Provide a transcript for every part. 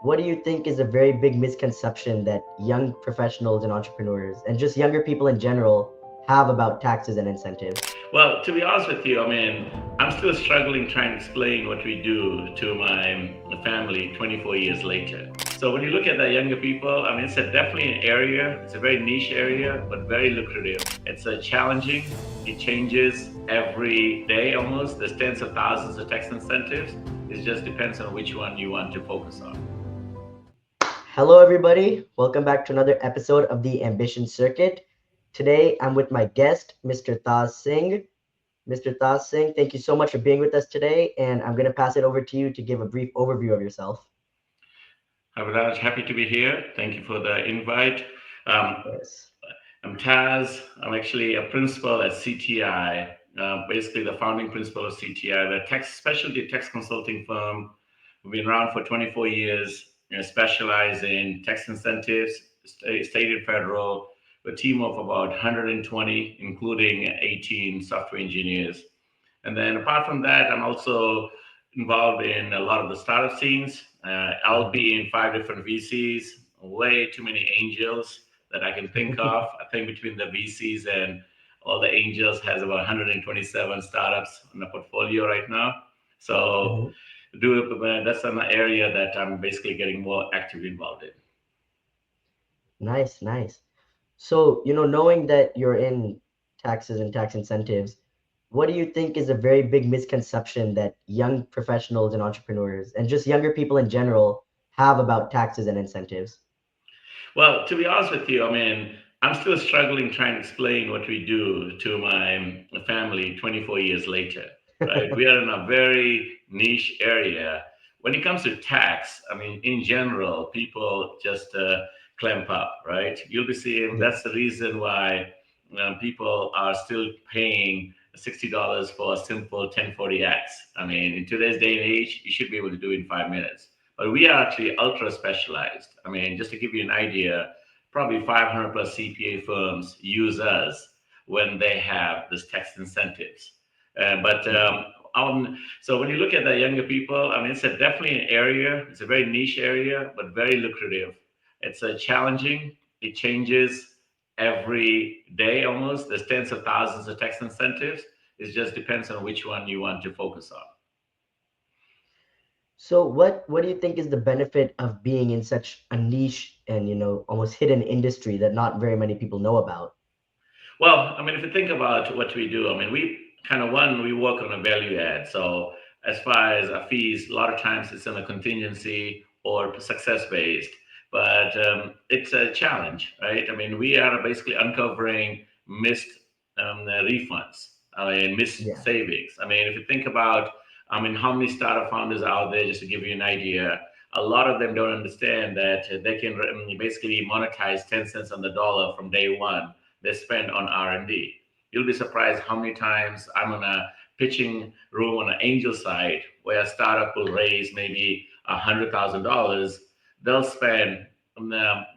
what do you think is a very big misconception that young professionals and entrepreneurs and just younger people in general have about taxes and incentives? Well, to be honest with you, I mean, I'm still struggling trying to explain what we do to my family 24 years later. So when you look at the younger people, I mean, it's definitely an area. It's a very niche area, but very lucrative. It's challenging. It changes every day almost. There's tens of thousands of tax incentives. It just depends on which one you want to focus on. Hello, everybody. Welcome back to another episode of the Ambition Circuit. Today, I'm with my guest, Mr. Taz Singh. Mr. Taz Singh, thank you so much for being with us today, and I'm going to pass it over to you to give a brief overview of yourself. Avraj, happy to be here. Thank you for the invite. Um, Yes. I'm Taz. I'm actually a principal at CTI, basically the founding principal of CTI, the tax specialty tax consulting firm. We've been around for 24 years, specialize in tax incentives, state and federal, a team of about 120, including 18 software engineers. And then apart from that, I'm also involved in a lot of the startup scenes. I'll Mhm. be in five different VCs, way too many angels that I can think of. I think between the VCs and all the angels has about 127 startups in the portfolio right now. So Mhm. that's an area that I'm basically getting more actively involved in. Nice, nice. So, knowing that you're in taxes and tax incentives, what do you think is a very big misconception that young professionals and entrepreneurs and just younger people in general have about taxes and incentives? Well, to be honest with you, I mean, I'm still struggling trying to explain what we do to my family 24 years later, right? We are in a very niche area. When it comes to tax, I mean, in general, people just clamp up, right? You'll be seeing Yeah. that's the reason why people are still paying $60 for a simple 1040X. I mean, in today's day and age, you should be able to do it in 5 minutes, but we are actually ultra specialized. I mean, just to give you an idea, probably 500 plus CPA firms use us when they have this tax incentives. But Yeah. so when you look at the younger people, I mean, it's definitely an area. It's a very niche area, but very lucrative. It's challenging. It changes every day almost. There's tens of thousands of tax incentives. It just depends on which one you want to focus on. So what do you think is the benefit of being in such a niche and almost hidden industry that not very many people know about? Well, I mean, if you think about what we do, I mean, we kind of one, we work on a value add. So as far as our fees, a lot of times it's on a contingency or success based, but it's a challenge, right? I mean, we are basically uncovering missed refunds, I mean, missed Yeah. savings. I mean, if you think about, I mean, how many startup founders are out there, just to give you an idea, a lot of them don't understand that they can basically monetize 10 cents on the dollar from day one they spend on R&D. You'll be surprised how many times I'm on a pitching room on an angel side where a startup will raise maybe $100,000. They'll spend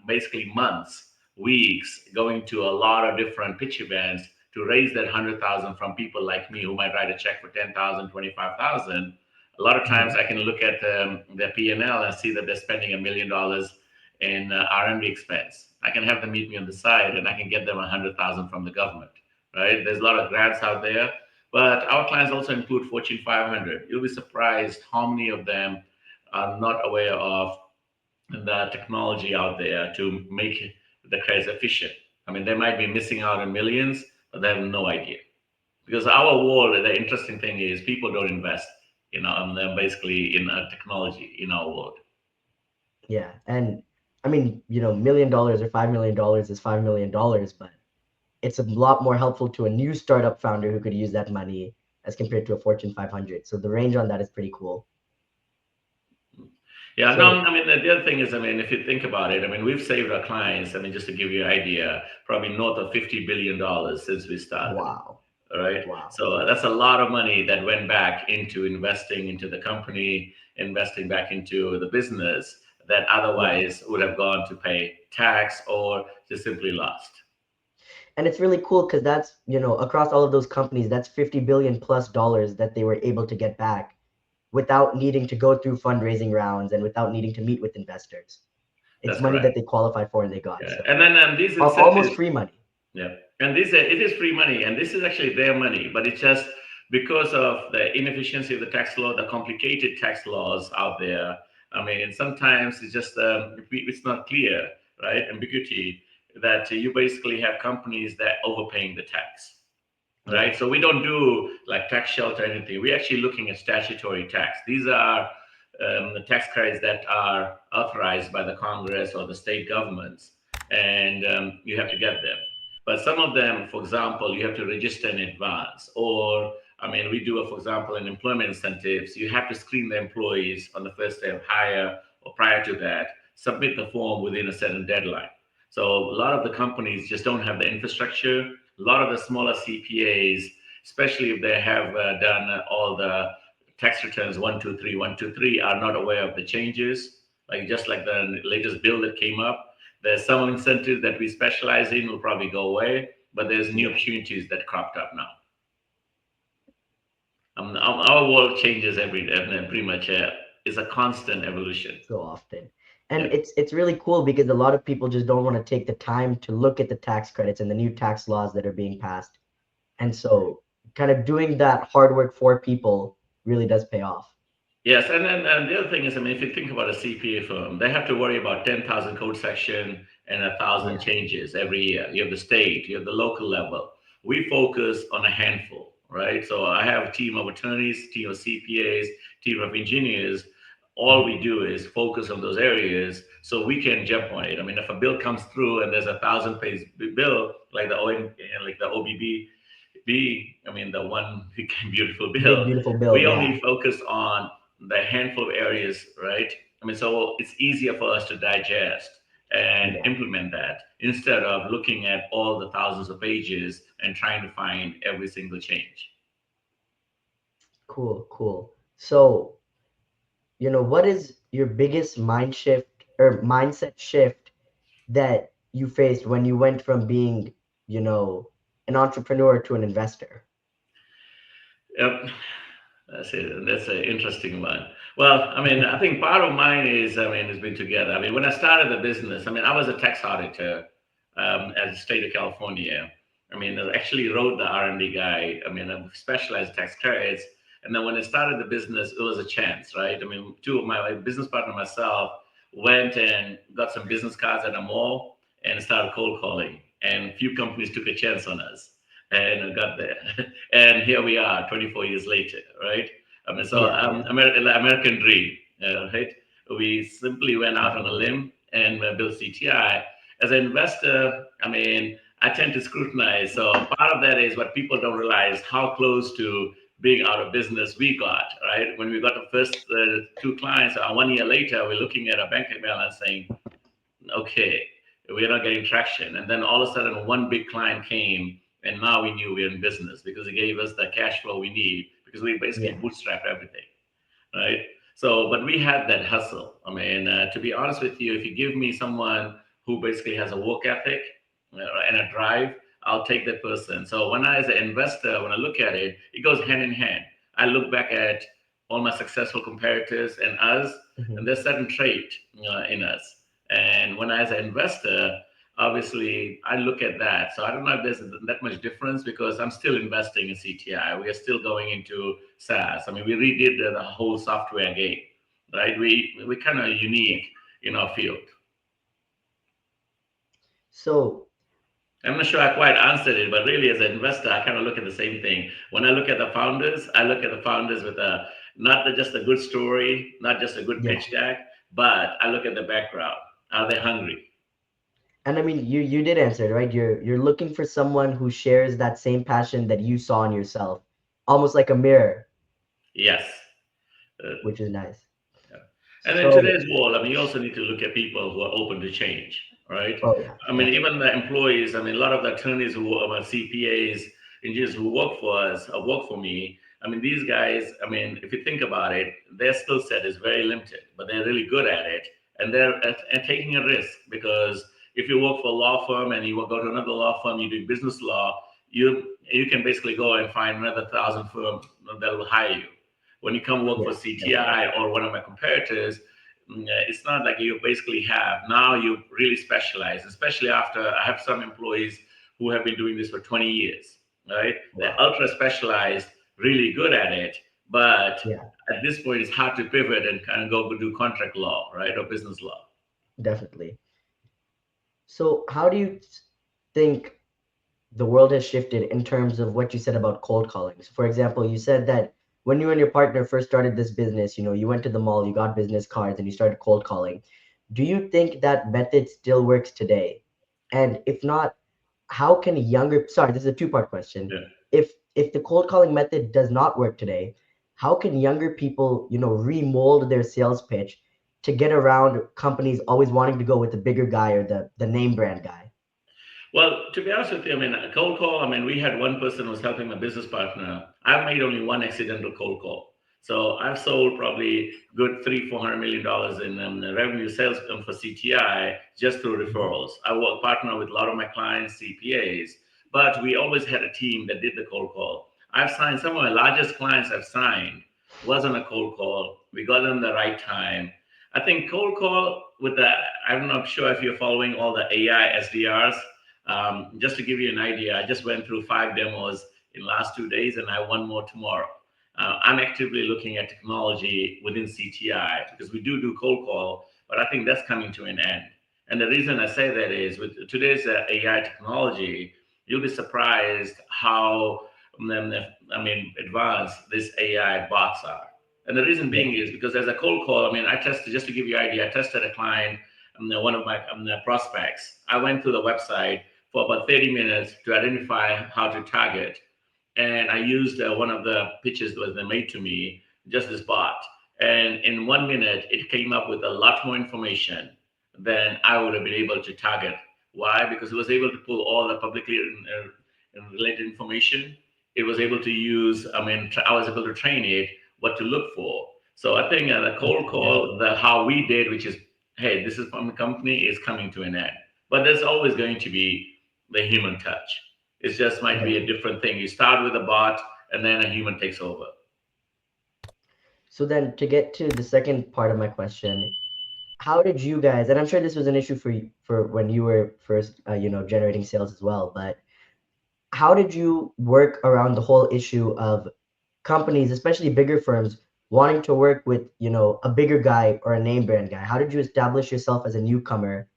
basically months, weeks going to a lot of different pitch events to raise that 100,000 from people like me who might write a check for 10,000, 25,000. A lot of times Mhm. I can look at their P&L and L and see that they're spending $1 million in R&D expense. I can have them meet me on the side, and I can get them 100,000 from the government. Right? There's a lot of grants out there, but our clients also include Fortune 500. You'll be surprised how many of them are not aware of the technology out there to make the credits efficient. I mean, they might be missing out on millions, but they have no idea. Because our world, the interesting thing is people don't invest, basically in technology in our world. Yeah. And I mean, $1 million or $5 million is $5 million, but it's a lot more helpful to a new startup founder who could use that money as compared to a Fortune 500. So the range on that is pretty cool. Yeah, no, So I mean, the other thing is, I mean, if you think about it, I mean, we've saved our clients, I mean, just to give you an idea, probably north of $50 billion since we started. wow. All right. Wow. So that's a lot of money that went back into investing into the company, investing back into the business that Yeah. otherwise would have gone to pay tax or just simply lost. And it's really cool because that's, across all of those companies, that's 50 billion plus dollars that they were able to get back. without needing to go through fundraising rounds and without needing to meet with investors. It's That's money correct. that they qualified for and they got. Yeah. So And then these almost incentives. free money. Yeah, and this it is free money, and this is actually their money, but it's just because of the inefficiency of the tax law, the complicated tax laws out there. I mean, sometimes it's just it's not clear, right? Ambiguity that you basically have companies that overpaying the tax, Yeah. right? So we don't do like tax shelter or anything. We're actually looking at statutory tax. These are the tax credits that are authorized by the Congress or the state governments, and you have to get them. But some of them, for example, you have to register in advance, or I mean, we do, for example, in employment incentives, you have to screen the employees on the first day of hire or prior to that, submit the form within a certain deadline. So a lot of the companies just don't have the infrastructure. A lot of the smaller CPAs, especially if they have done all the tax returns 123, 123, are not aware of the changes. Like just like the latest bill that came up, there's some incentives that we specialize in will probably go away, but there's new Yeah. opportunities that cropped up now. Our world changes every day, and pretty much it's a constant evolution. So often. And Yep. it's really cool because a lot of people just don't want to take the time to look at the tax credits and the new tax laws that are being passed. And so kind of doing that hard work for people really does pay off. Yes, and then and the other thing is, I mean, if you think about a CPA firm, they have to worry about 10,000 code section and 1,000 Yeah. changes every year. You have the state, you have the local level. We focus on a handful, right? So I have a team of attorneys, team of CPAs, team of engineers. All Mhm. we do is focus on those areas so we can jump on it. I mean, if a bill comes through and there's 1,000 page bill, like the like the OBB, I mean, the one big beautiful Big bill, beautiful we bill, yeah. only focus on the handful of areas, right? I mean, so it's easier for us to digest and Yeah. implement that instead of looking at all the thousands of pages and trying to find every single change. Cool, cool. So, what is your biggest mind shift or mindset shift that you faced when you went from being, you know, an entrepreneur to an investor? Yep. That's it. That's an interesting one. Well, I mean, I think part of mine is, I mean, it's been together. I mean, when I started the business, I mean, I was a tax auditor at the state of California. I mean, I actually wrote the R&D guide. I mean, I specialized tax credits. And then when I started the business, it was a chance, right? I mean, two of my business partner and myself went and got some business cards at a mall and started cold calling. And a few companies took a chance on us and I got there. And here we are 24 years later, right? I mean, so Yeah, yeah, American dream, right? We simply went out on a definitely. limb and built CTI. As an investor, I mean, I tend to scrutinize. So part of that is what people don't realize how close to being out of business we got, right? When we got the first two clients, 1 year later, we're looking at a bank balance saying, okay, we're not getting traction. And then all of a sudden, one big client came, and now we knew we were in business because it gave us the cash flow we need because we basically Yeah. bootstrapped everything, right? So, but we had that hustle. I mean, to be honest with you, if you give me someone who basically has a work ethic and a drive, I'll take that person. So, when I, as an investor, when I look at it, it goes hand in hand. I look back at all my successful competitors and us, Mhm. and there's certain trait in us. And when I, as an investor, obviously I look at that. So I don't know if there's that much difference because I'm still investing in CTI. We are still going into SaaS. I mean, we redid the whole software game, right? We kind of Yeah. unique in our field. So, I'm not sure I quite answered it, but really, as an investor, I kind of look at the same thing. When I look at the founders, I look at the founders with a just a good story, not just a good yeah. pitch deck, but I look at the background. Are they hungry? And I mean, you did answer it, right? You're looking for someone who shares that same passion that you saw in yourself, almost like a mirror, Yes. Uh, which is nice. Yeah. And in So, today's world, I mean, you also need to look at people who are open to change, right? oh yeah, I mean, definitely. even the employees, I mean, a lot of the attorneys who are CPAs, engineers who work for us, work for me. I mean, these guys, I mean, if you think about it, their skill set is very limited, but they're really good at it. And they're taking a risk because if you work for a law firm and you will go to another law firm, you do business law, you can basically go and find another 1,000 firm that will hire you. When you come work for Yeah, definitely. CTI or one of my competitors, it's not like you basically have. Now you really specialize, especially after I have some employees who have been doing this for 20 years, right? They're Wow. ultra specialized, really good at it, but Yeah, at this point it's hard to pivot and kind of go do contract law, right, or business law. definitely. So, how do you think the world has shifted in terms of what you said about cold calling? So, for example, you said that when you and your partner first started this business, you went to the mall, you got business cards, and you started cold calling. Do you think that method still works today? And if not, how can younger, sorry, this is a two-part question. Yeah. If the cold calling method does not work today, how can younger people, remold their sales pitch to get around companies always wanting to go with the bigger guy or the name brand guy? Well, to be honest with you, I mean, a cold call, I mean, we had one person who was helping my business partner. I've made only one accidental cold call. So I've sold probably good $300-400 million in revenue sales for CTI just through Mhm. referrals. I work partner with a lot of my clients, CPAs, but we always had a team that did the cold call. I've signed some of my largest clients I've signed wasn't a cold call. We got them the right time. I think cold call with the, I'm not sure if you're following all the AI SDRs. Just to give you an idea, I just went through 5 demos in last 2 days, and I have one more tomorrow. I'm actively looking at technology within CTI because we do cold call, but I think that's coming to an end. And the reason I say that is with today's AI technology, you'll be surprised how advanced this AI bots are. And the reason Yeah. being is because as a cold call, I mean, I tested just to give you an idea. I tested a client, one of my prospects. I went to the website for about 30 minutes to identify how to target. And I used one of the pitches that was made to me, just this bot. And in 1 minute, it came up with a lot more information than I would have been able to target. Why? Because it was able to pull all the publicly related information. It was able to use, I was able to train it what to look for. So I think the cold Okay, call, definitely. the how we did, which is, hey, this is from a company, is coming to an end. But there's always going to be the human touch. It just might be a Definitely. different thing. You start with a bot, and then a human takes over. So then to get to the second part of my question, how did you guys, and I'm sure this was an issue for you for when you were first, generating sales as well, but how did you work around the whole issue of companies, especially bigger firms, wanting to work with, a bigger guy or a name brand guy? How did you establish yourself as a newcomer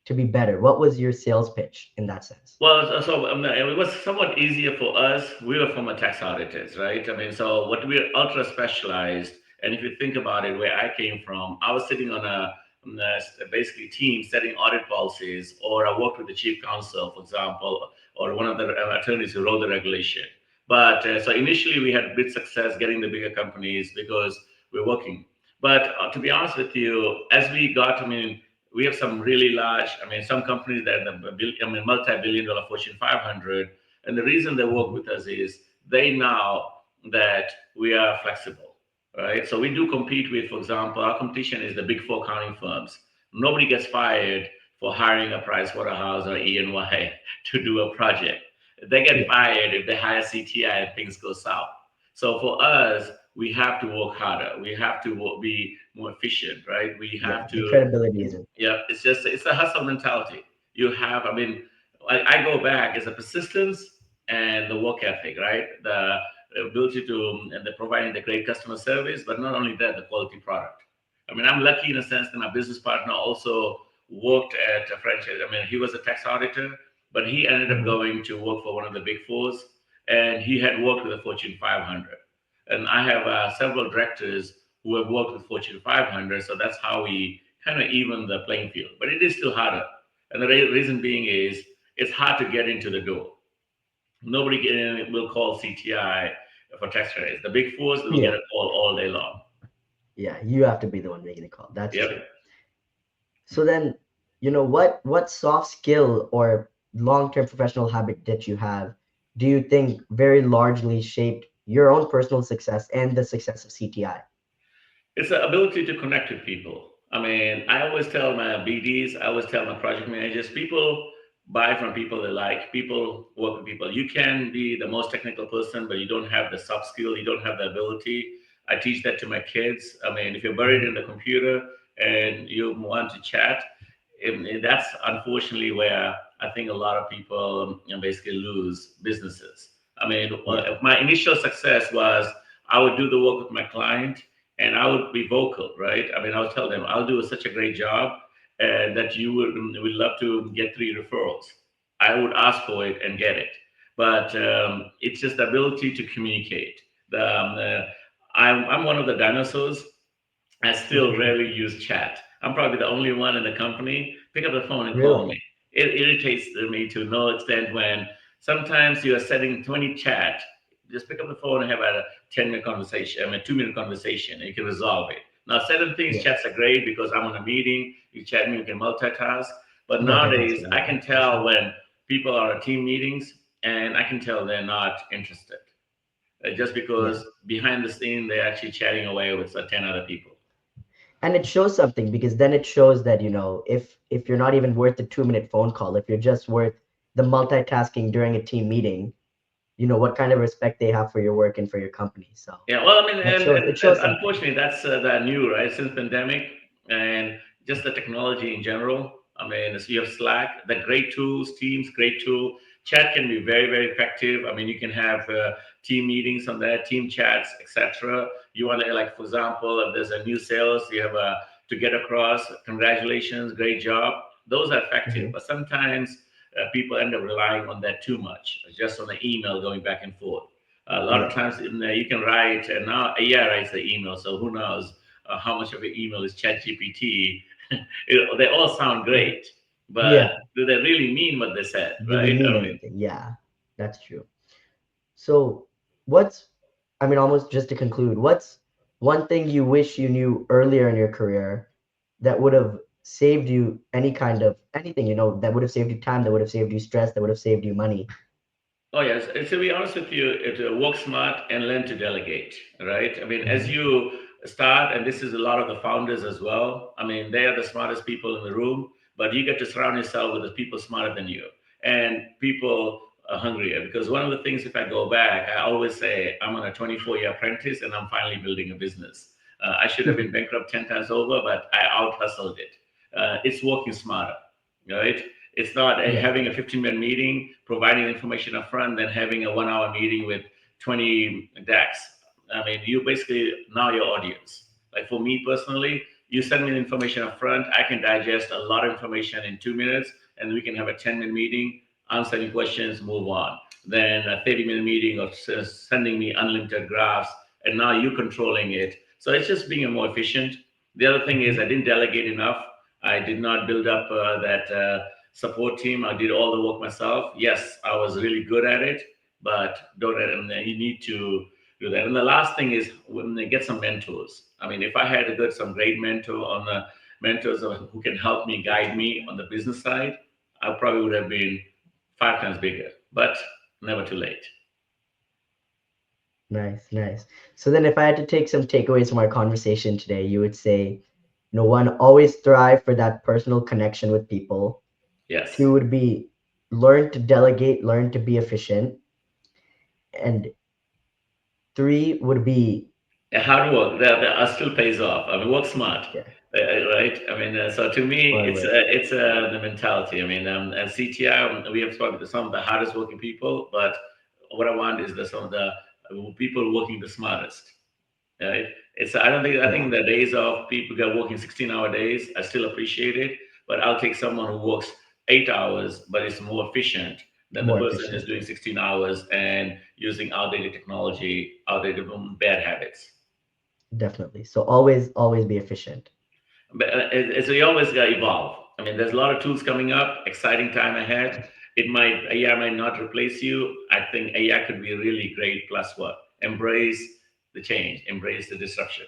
to be better? What was your sales pitch in that sense? Well, so it was somewhat easier for us. We were from a tax auditors, right? I mean, so what we're ultra specialized, and if you think about it, where I came from, I was sitting on a basically team setting audit policies, or I worked with the chief counsel, for example, or one of the attorneys who wrote the regulation. But so initially, we had good success getting the bigger companies because we're working. But to be honest with you, as we got, I mean, we have some really large, some companies that are multi-billion dollar Fortune 500. And the reason they work Mhm. with us is they know that we are flexible, right? So we do compete with, for example, our competition is the big four accounting firms. Nobody gets fired for hiring a Price Waterhouse or E&Y to do a project. They get Yeah, fired if they hire CTI and things go south. So for us, we have to work harder. We have to be more efficient, right? We yeah, have the to, credibility isn't. yeah, it's just it's a hustle mentality. You have, I go back as a persistence and the work ethic, right? The ability to and the providing the great customer service, but not only that, the quality product. I'm lucky in a sense that my business partner also worked at a franchise. He was a tax auditor, but he ended up Mhm. going to work for one of the big fours, and he had worked with the Fortune 500. And I have several directors who have worked with Fortune 500, so that's how we kind of even the playing field. But it is still harder, and the reason being is it's hard to get into the door. Nobody will call CTI for tax credits. The big fours will get Yeah, a call all day long. yeah, you have to be the one making the call. That's Yep. true. So then, what soft skill or long-term professional habit that you have do you think very largely shaped your own personal success and the success of CTI? It's the ability to connect with people. I always tell my BDs, I always tell my project managers, people buy from people they like. People work with people. You can be the most technical person, but you don't have the soft skill, you don't have the ability. I teach that to my kids. I mean, if you're buried in the computer and you want to chat, that's unfortunately where I think a lot of people basically lose businesses. I mean, Yeah. my initial success was I would do the work with my client and I would be vocal, right? I mean, I would tell them, I'll do such a great job that you would love to get 3 referrals. I would ask for it and get it. But it's just the ability to communicate. I'm one of the dinosaurs. I still rarely use chat. I'm probably the only one in the company. Pick up the phone and call Really? me. It irritates me to no extent when sometimes you are setting 20 chat. Just pick up the phone and have a 10-minute conversation, I mean, 2-minute conversation, and you can resolve it. Now, certain things, Yeah. chats are great because I'm on a meeting, you chat me, you can multitask. But nowadays, Multitasking. I Yeah, can for tell sure. when people are at team meetings and I can tell they're not interested. Just Yeah. because behind the scene, they're actually chatting away with 10 other people. And it shows something because then it shows that, if you're not even worth the 2-minute phone call, if you're just worth the multitasking during a team meeting, what kind of respect they have for your work and for your company. So Yeah, well, I mean, that and, shows and, it and shows something. unfortunately, that's that new, right? Since pandemic and just the technology in general. I mean, so you have Slack, the great tools, Teams, great tool. Chat can be very, very effective. I mean, you can have team meetings on there, team chats, etc. You want to, like, for example, if there's a new sales, you have to get across. Congratulations, great job. Those are effective, Hmm. but sometimes people end up relying on that too much, just on the email going back and forth. A lot of Yeah. times you can write, and now AI writes the email, so who knows how much of your email is ChatGPT? They all sound great, but Yeah. do they really mean what they said, Do they right? mean I mean, anything? Yeah, that's true. So, what's, I mean, almost just to conclude, what's one thing you wish you knew earlier in your career that would have saved you any kind of anything, that would have saved you time, that would have saved you stress, that would have saved you money? oh yes, and to be honest with you, work smart and learn to delegate, right? I mean, as Hmm. you start, and this is a lot of the founders as well. I mean, they are the smartest people in the room, but you get to surround yourself with the people smarter than you and people hungrier. Because one of the things, if I go back, I always say I'm on a 24-year apprentice and I'm finally building a business. I should have been bankrupt 10 times over, but I out hustled it. It's working smarter, right? It's not Yeah, having a 15-minute meeting, providing information up front, then having a 1 hour meeting with 20 decks. I mean, you basically now your audience. Like for me personally, you send me the information up front, I can digest a lot of information in 2 minutes, and we can have a 10-minute meeting, answer any questions, move on. Then a 30-minute meeting of sending me unlimited graphs, and now you controlling it. So it's just being more efficient. The other thing is I hmm, didn't delegate enough. I did not build up that support team. I did all the work myself. Yes, I was really good at it, but don't. And you need to do that. And the last thing is when they get some mentors. I mean, if I had a good some great mentor on the mentors who can help me guide me on the business side, I probably would have been 5 times bigger. But never too late. nice, nice. So then, if I had to take some takeaways from our conversation today, you would say, one, always strive for that personal connection with people. Yes. Two would be learn to delegate, learn to be efficient. And three would be, Hard work that still pays off. I mean, work smart, yeah, right? I mean, so to me, smart way. it's the mentality. I mean, at CTI, we have probably some of the hardest working people, but what I want is some of the people working the smartest. Right? It's I Yeah, think the days of people that are working 16-hour days, I still appreciate it, but I'll take someone who works 8 hours, but is more efficient than the more person who's efficient. doing 16 hours and using outdated technology, outdated bad habits. Definitely. So always be efficient. But so you always got to evolve. I mean, there's a lot of tools coming up, exciting time ahead. It might AI might not replace you. I think AI could be really great. Plus, what? Embrace the change, embrace the disruption.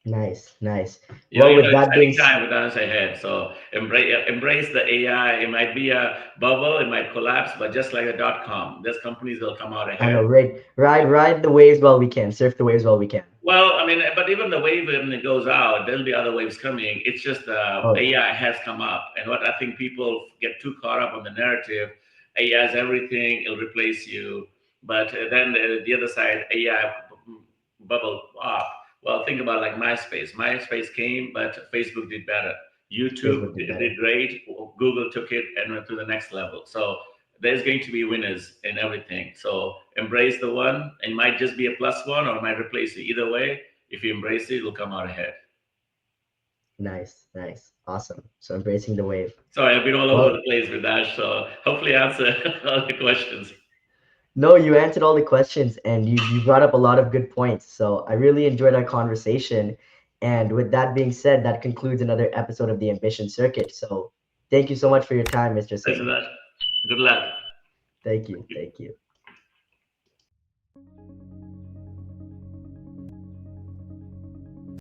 Nice, nice. You know, Well, with that being exciting time with us ahead. So embrace the AI. It might be a bubble, it might collapse, but just like a dot com, there's companies that'll come out I know, ahead. ride the waves while we can, surf the waves while we can. Well, I mean, but even the wave when it goes out, there'll be other waves coming. It's just Oh yeah, AI has come up, and what I think people get too caught up on the narrative, AI has everything, it'll replace you. But then the other side, AI bubble up. Well, think about like MySpace. MySpace came, but Facebook did better. YouTube Facebook did did better. great. Google took it and went to the next level. So there's going to be winners in everything. So embrace the one, and it might just be a plus one or it might replace it. Either way, if you embrace it, it'll come out ahead. Nice, nice, awesome. So embracing the wave. Sorry, I've been all over Well, the place with that. So hopefully answer all the questions. no, you answered all the questions and you brought up a lot of good points. So I really enjoyed our conversation. And with that being said, that concludes another episode of the Ambition Circuit. So thank you so much for your time, Mr. Thanks for Singh. that. Good luck. Thank you. Thank you.